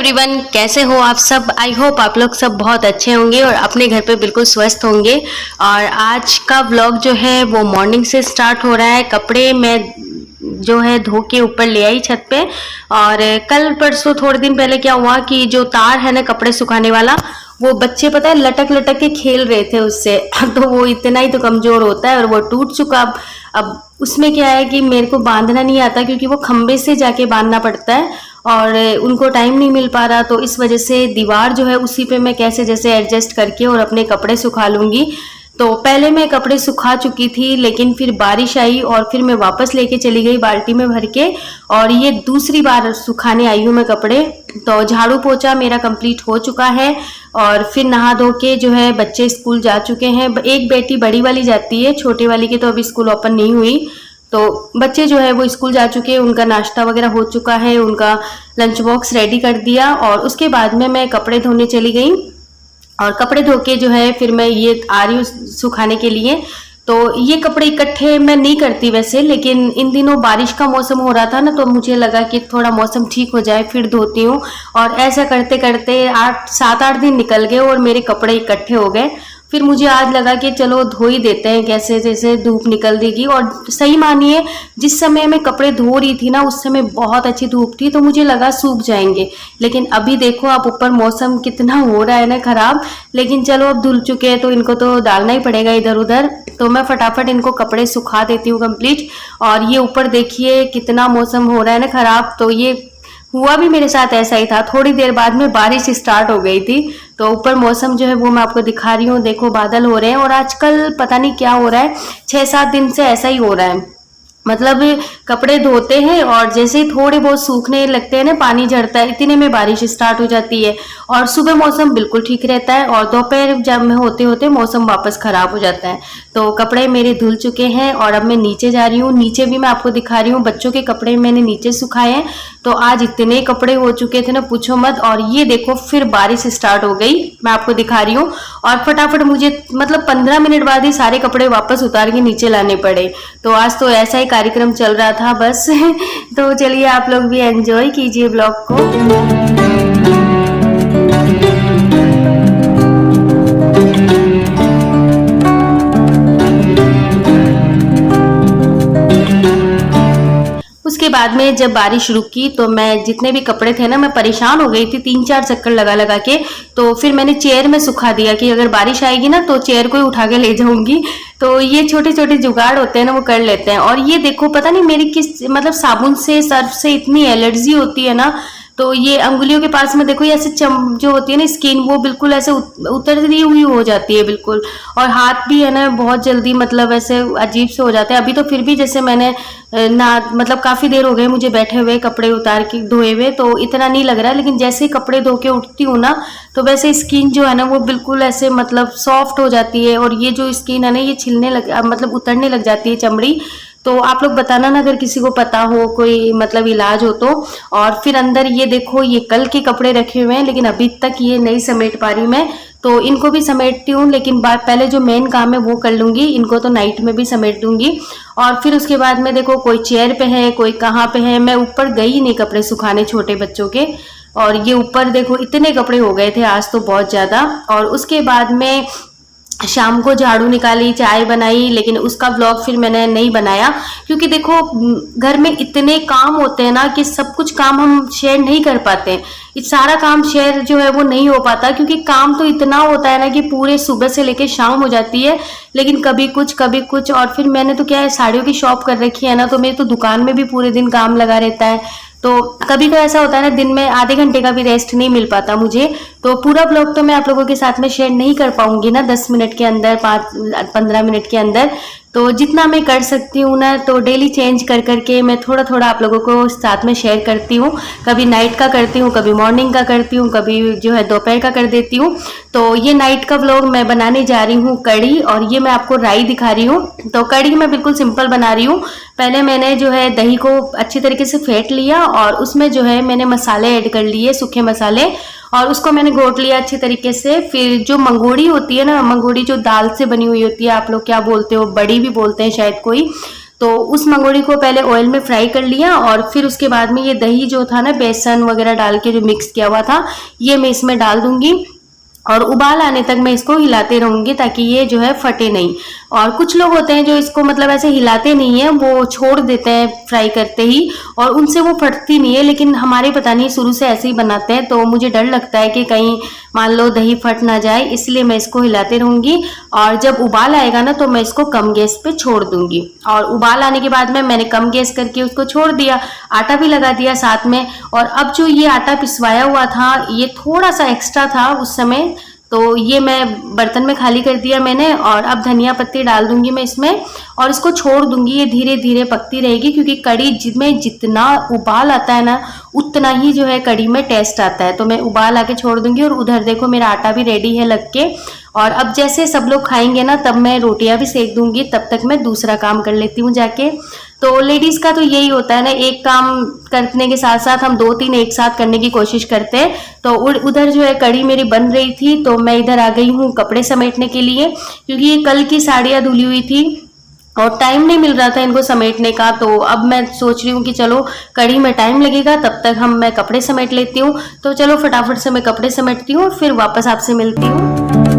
Everyone, कैसे हो आप सब। आई होप आप लोग सब बहुत अच्छे होंगे और अपने घर पे बिल्कुल स्वस्थ होंगे। और आज का व्लॉग जो है वो मॉर्निंग से स्टार्ट हो रहा है। कपड़े मैं जो है धो के ऊपर ले आई छत पे। और कल परसों थोड़े दिन पहले क्या हुआ कि जो तार है ना कपड़े सुखाने वाला, वो बच्चे पता है लटक लटक के खेल रहे थे उससे तो वो इतना ही तो कमजोर होता है और वो टूट चुका। अब उसमें क्या है कि मेरे को बांधना नहीं आता क्योंकि वो खंबे से जाके बांधना पड़ता है और उनको टाइम नहीं मिल पा रहा, तो इस वजह से दीवार जो है उसी पे मैं कैसे जैसे एडजस्ट करके और अपने कपड़े सुखा लूंगी। तो पहले मैं कपड़े सुखा चुकी थी लेकिन फिर बारिश आई और फिर मैं वापस लेके चली गई बाल्टी में भर के, और ये दूसरी बार सुखाने आई हूँ मैं कपड़े। तो झाड़ू पोछा मेरा कंप्लीट हो चुका है और फिर नहा धो के जो है बच्चे स्कूल जा चुके हैं। एक बेटी बड़ी वाली जाती है, छोटे वाली की तो अभी स्कूल ओपन नहीं हुई। तो बच्चे जो है वो स्कूल जा चुके हैं, उनका नाश्ता वगैरह हो चुका है, उनका लंच बॉक्स रेडी कर दिया और उसके बाद में मैं कपड़े धोने चली गई। और कपड़े धो के जो है फिर मैं ये आ रही हूँ सुखाने के लिए। तो ये कपड़े इकट्ठे मैं नहीं करती वैसे, लेकिन इन दिनों बारिश का मौसम हो रहा था ना, तो मुझे लगा कि थोड़ा मौसम ठीक हो जाए फिर धोती हूँ। और ऐसा करते करते 7-8 दिन निकल गए और मेरे कपड़े इकट्ठे हो गए। फिर मुझे आज लगा कि चलो धो ही देते हैं, कैसे जैसे धूप निकल देगी। और सही मानिए जिस समय मैं कपड़े धो रही थी ना उस समय बहुत अच्छी धूप थी, तो मुझे लगा सूख जाएंगे। लेकिन अभी देखो आप ऊपर मौसम कितना हो रहा है ना खराब, लेकिन चलो अब धुल चुके हैं तो इनको तो डालना ही पड़ेगा इधर उधर। तो मैं फटाफट इनको कपड़े सुखा देती हूँ कंप्लीट। और ये ऊपर देखिए कितना मौसम हो रहा है ना खराब। तो ये हुआ भी मेरे साथ ऐसा ही था, थोड़ी देर बाद में बारिश स्टार्ट हो गई थी। तो ऊपर मौसम जो है वो मैं आपको दिखा रही हूँ, देखो बादल हो रहे हैं। और आजकल पता नहीं क्या हो रहा है, 6-7 दिन से ऐसा ही हो रहा है। मतलब कपड़े धोते हैं और जैसे ही थोड़े बहुत सूखने लगते हैं ना, पानी झड़ता है, इतने में बारिश स्टार्ट हो जाती है। और सुबह मौसम बिल्कुल ठीक रहता है और दोपहर जब में होते होते मौसम वापस खराब हो जाता है। तो कपड़े मेरे धुल चुके हैं और अब मैं नीचे जा रही हूँ। नीचे भी मैं आपको दिखा रही हूँ, बच्चों के कपड़े मैंने नीचे सुखाए हैं। तो आज इतने कपड़े हो चुके थे ना पूछो मत। और ये देखो फिर बारिश स्टार्ट हो गई, मैं आपको दिखा रही हूँ। और फटाफट मुझे मतलब 15 मिनट बाद ही सारे कपड़े वापस उतार के नीचे लाने पड़े। तो आज तो ऐसा ही कार्यक्रम चल रहा था बस तो चलिए आप लोग भी एंजॉय कीजिए ब्लॉग को। उसके बाद में जब बारिश रुकी तो मैं जितने भी कपड़े थे ना, मैं परेशान हो गई थी 3-4 चक्कर लगा लगा के। तो फिर मैंने चेयर में सुखा दिया कि अगर बारिश आएगी ना तो चेयर को ही उठा के ले जाऊंगी। तो ये छोटे छोटे जुगाड़ होते हैं ना वो कर लेते हैं। और ये देखो पता नहीं मेरी किस मतलब साबुन से सर्फ से इतनी एलर्जी होती है ना, तो ये अंगुलियों के पास में देखो ये ऐसे जो होती है ना स्किन, वो बिल्कुल ऐसे उतरती हुई हो जाती है बिल्कुल। और हाथ भी है ना बहुत जल्दी मतलब ऐसे अजीब से हो जाते हैं। अभी तो फिर भी जैसे मैंने ना मतलब काफी देर हो गए मुझे बैठे हुए कपड़े उतार के धोए हुए, तो इतना नहीं लग रहा है। लेकिन जैसे ही कपड़े धो के उठती हूँ ना तो वैसे स्किन जो है ना वो बिल्कुल ऐसे मतलब सॉफ्ट हो जाती है। और ये जो स्किन है ना ये छिलने लग मतलब उतरने लग जाती है चमड़ी। तो आप लोग बताना ना अगर किसी को पता हो कोई मतलब इलाज हो तो। और फिर अंदर ये देखो ये कल के कपड़े रखे हुए हैं लेकिन अभी तक ये नहीं समेट पा रही मैं, तो इनको भी समेटती हूँ। लेकिन पहले जो मेन काम है वो कर लूंगी, इनको तो नाइट में भी समेट दूंगी। और फिर उसके बाद में देखो कोई चेयर पे है कोई कहाँ पे है, मैं ऊपर गई नहीं कपड़े सुखाने छोटे बच्चों के। और ये ऊपर देखो इतने कपड़े हो गए थे आज तो बहुत ज्यादा। और उसके बाद में शाम को झाड़ू निकाली, चाय बनाई, लेकिन उसका ब्लॉग फिर मैंने नहीं बनाया क्योंकि देखो घर में इतने काम होते हैं ना कि सब कुछ काम हम शेयर नहीं कर पाते। सारा काम शेयर जो है वो नहीं हो पाता क्योंकि काम तो इतना होता है ना कि पूरे सुबह से लेके शाम हो जाती है। लेकिन कभी कुछ। और फिर मैंने तो क्या है साड़ियों की शॉप कर रखी है ना, तो मेरी तो दुकान में भी पूरे दिन काम लगा रहता है। तो कभी तो ऐसा होता है ना दिन में आधे घंटे का भी रेस्ट नहीं मिल पाता मुझे। तो पूरा ब्लॉग तो मैं आप लोगों के साथ में शेयर नहीं कर पाऊंगी ना 10 मिनट के अंदर, 5-15 मिनट के अंदर। तो जितना मैं कर सकती हूँ ना तो डेली चेंज कर करके मैं थोड़ा थोड़ा आप लोगों को साथ में शेयर करती हूँ। कभी नाइट का करती हूँ, कभी मॉर्निंग का करती हूँ, कभी जो है दोपहर का कर देती हूँ। तो ये नाइट का व्लॉग मैं बनाने जा रही हूँ कड़ी, और ये मैं आपको राई दिखा रही हूँ। तो कड़ी मैं बिल्कुल सिंपल बना रही हूँ। पहले मैंने जो है दही को अच्छी तरीके से फेंट लिया और उसमें जो है मैंने मसाले ऐड कर लिए, सूखे मसाले, और उसको मैंने घोट लिया अच्छी तरीके से। फिर जो मंगोड़ी होती है ना, मंगोड़ी जो दाल से बनी हुई होती है, आप लोग क्या बोलते हो, बड़ी भी बोलते हैं शायद कोई, तो उस मंगोड़ी को पहले ऑयल में फ्राई कर लिया और फिर उसके बाद में ये दही जो था ना, बेसन वगैरह डाल के जो मिक्स किया हुआ था, ये मैं इसमें डाल दूंगी और उबाल आने तक मैं इसको हिलाते रहूंगी ताकि ये जो है फटे नहीं। और कुछ लोग होते हैं जो इसको मतलब ऐसे हिलाते नहीं है, वो छोड़ देते हैं फ्राई करते ही और उनसे वो फटती नहीं है, लेकिन हमारे पता नहीं शुरू से ऐसे ही बनाते हैं, तो मुझे डर लगता है कि कहीं मान लो दही फट ना जाए, इसलिए मैं इसको हिलाते रहूंगी। और जब उबाल आएगा ना तो मैं इसको कम गैस पे छोड़ दूंगी। और उबाल आने के बाद में मैंने कम गैस करके उसको छोड़ दिया, आटा भी लगा दिया साथ में। और अब जो ये आटा पिसवाया हुआ था, ये थोड़ा सा एक्स्ट्रा था उस समय, तो ये मैं बर्तन में खाली कर दिया मैंने। और अब धनिया पत्ती डाल दूंगी मैं इसमें और इसको छोड़ दूंगी, ये धीरे धीरे पकती रहेगी, क्योंकि कड़ी में जितना उबाल आता है ना उतना ही जो है कड़ी में टेस्ट आता है। तो मैं उबाल आके छोड़ दूंगी। और उधर देखो मेरा आटा भी रेडी है लग के। और अब जैसे सब लोग खाएंगे ना तब मैं रोटियां भी सेक दूंगी, तब तक मैं दूसरा काम कर लेती हूँ जाके। तो लेडीज का तो यही होता है ना, एक काम करने के साथ साथ हम 2-3 एक साथ करने की कोशिश करते हैं। तो उधर जो है कड़ी मेरी बन रही थी, तो मैं इधर आ गई हूँ कपड़े समेटने के लिए, क्योंकि ये कल की साड़ियाँ धुली हुई थी और टाइम नहीं मिल रहा था इनको समेटने का। तो अब मैं सोच रही हूँ कि चलो कड़ी में टाइम लगेगा, तब तक मैं कपड़े समेट लेती हूँ। तो चलो फटाफट से मैं कपड़े समेटती हूँ और फिर वापस आपसे मिलती हूँ।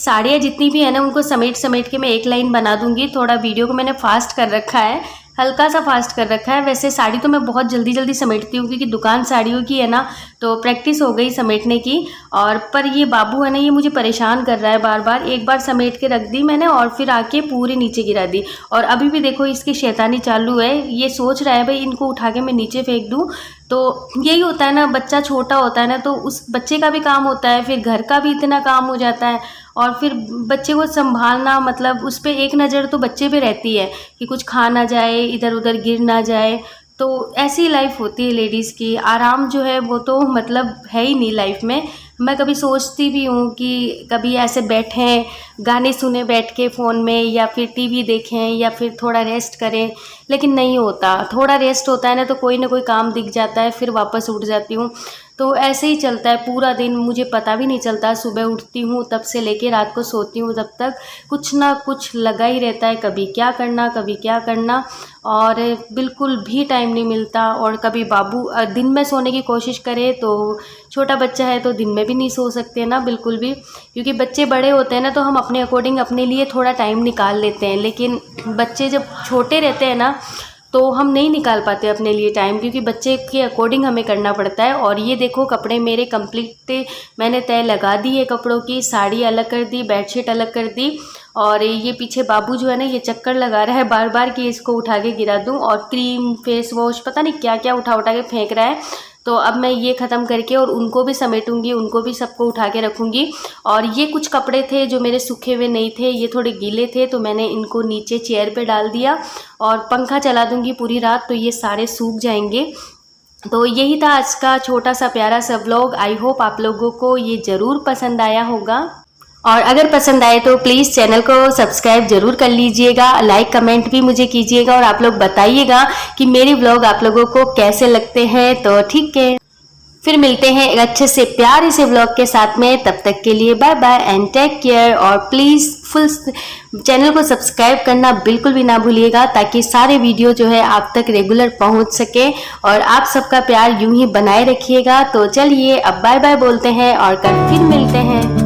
साड़ियाँ जितनी भी है ना उनको समेट समेट के मैं एक लाइन बना दूंगी। थोड़ा वीडियो को मैंने फास्ट कर रखा है, हल्का सा फास्ट कर रखा है। वैसे साड़ी तो मैं बहुत जल्दी जल्दी समेटती हूँ, क्योंकि दुकान साड़ियों की है ना, तो प्रैक्टिस हो गई समेटने की। और पर ये बाबू है ना, ये मुझे परेशान कर रहा है बार बार। एक बार समेट के रख दी मैंने और फिर आके पूरे नीचे गिरा दी। और अभी भी देखो इसकी शैतानी चालू है, ये सोच रहा है भाई इनको उठा के मैं नीचे फेंक दूँ। तो यही होता है ना, बच्चा छोटा होता है ना, तो उस बच्चे का भी काम होता है, फिर घर का भी इतना काम हो जाता है। और फिर बच्चे को संभालना, मतलब उस पर एक नज़र तो बच्चे पे रहती है कि कुछ खा ना जाए, इधर उधर गिर ना जाए। तो ऐसी लाइफ होती है लेडीज़ की। आराम जो है वो तो मतलब है ही नहीं लाइफ में। मैं कभी सोचती भी हूँ कि कभी ऐसे बैठें, गाने सुने बैठ के फ़ोन में, या फिर टीवी देखें, या फिर थोड़ा रेस्ट करें, लेकिन नहीं होता। थोड़ा रेस्ट होता है ना तो कोई ना कोई काम दिख जाता है, फिर वापस उठ जाती हूँ। तो ऐसे ही चलता है पूरा दिन, मुझे पता भी नहीं चलता। सुबह उठती हूँ तब से लेके रात को सोती हूँ तब तक कुछ ना कुछ लगा ही रहता है, कभी क्या करना कभी क्या करना, और बिल्कुल भी टाइम नहीं मिलता। और कभी बाबू दिन में सोने की कोशिश करे तो छोटा बच्चा है तो दिन में भी नहीं सो सकते ना बिल्कुल भी, क्योंकि बच्चे बड़े होते हैं ना तो हम अपने अकॉर्डिंग अपने लिए थोड़ा टाइम निकाल लेते हैं, लेकिन बच्चे जब छोटे रहते हैं ना तो हम नहीं निकाल पाते अपने लिए टाइम, क्योंकि बच्चे के अकॉर्डिंग हमें करना पड़ता है। और ये देखो कपड़े मेरे कंप्लीट मैंने तय लगा दी है कपड़ों की, साड़ी अलग कर दी, बेडशीट अलग कर दी। और ये पीछे बाबू जो है ना ये चक्कर लगा रहा है बार बार कि इसको उठा के गिरा दूं, और क्रीम फेस वॉश पता नहीं क्या क्या उठा उठा के फेंक रहा है। तो अब मैं ये ख़त्म करके और उनको भी समेटूंगी, उनको भी सबको उठा के रखूँगी। और ये कुछ कपड़े थे जो मेरे सूखे हुए नहीं थे, ये थोड़े गीले थे, तो मैंने इनको नीचे चेयर पे डाल दिया और पंखा चला दूँगी पूरी रात, तो ये सारे सूख जाएंगे। तो यही था आज का छोटा सा प्यारा सा व्लॉग। आई होप आप लोगों को ये ज़रूर पसंद आया होगा, और अगर पसंद आए तो प्लीज़ चैनल को सब्सक्राइब जरूर कर लीजिएगा, लाइक कमेंट भी मुझे कीजिएगा, और आप लोग बताइएगा कि मेरे व्लॉग आप लोगों को कैसे लगते हैं। तो ठीक है, फिर मिलते हैं एक अच्छे से प्यारे से व्लॉग के साथ में। तब तक के लिए bye bye and take care. और प्लीज़ फुल चैनल को सब्सक्राइब करना बिल्कुल भी ना भूलिएगा, ताकि सारे वीडियो जो है आप तक रेगुलर पहुंच सके। और आप सबका प्यार यूं ही बनाए रखिएगा। तो चलिए अब बाय बाय बोलते हैं और कल फिर मिलते हैं।